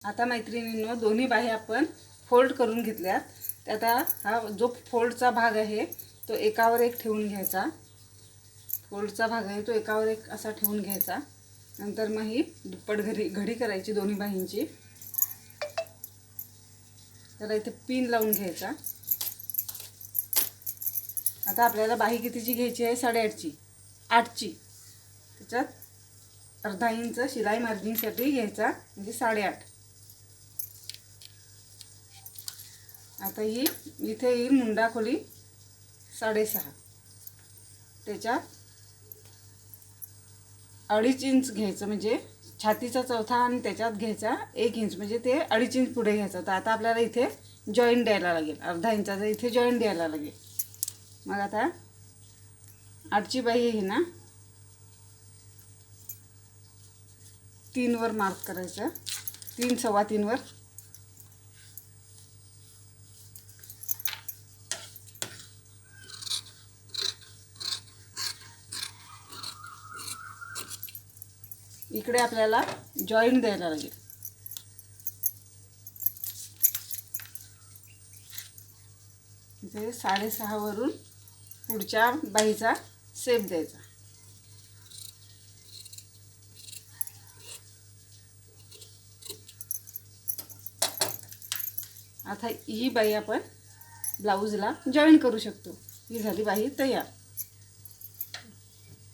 आता मैत्रिणींनो दोन्ही बाही आपण फोल्ड करून घेतल्यात. तर आता हा जो फोल्डचा भाग आहे तो एकावर एक ठेवून घ्यायचा. फोल्डचा भाग आहे तो एकावर एक असा ठेवून घ्यायचा. नंतर मग ही दुप्पट घडी करायची दोन्ही बाहींची. तर इथे पिन लावून घ्यायचा. आता आपल्याला बाही कितीची घ्यायची आहे? 8.5ची 8ची. त्याच्यात अर्धा इंच शिलाई मार्जिनसाठी घ्यायचा म्हणजे 8.5. आता ही इथे येईल मुंडा खोली 6.5. त्याच्यात 2.5 इंच घ्यायचं म्हणजे छातीचा चौथा आणि त्याच्यात घ्यायचा 1 इंच म्हणजे ते 2.5 इंच पुढे घ्यायचं. तर आता आपल्याला इथे जॉईंट द्यायला लागेल. अर्धा इंचाचा इथे जॉईंट द्यायला लागेल. मग आता 8ची बाही आहे ना 3 वर मार्क करायचं. 3 सव्वा 3 वर. इकडे आपल्याला जॉईंट द्यायला लागेल. इथे 6.5 वरून पुढच्या बाहीचा शेप द्यायचा. आता ही बाही आपण ब्लाऊजला जॉईन करू शकतो. ही झाली बाही तयार.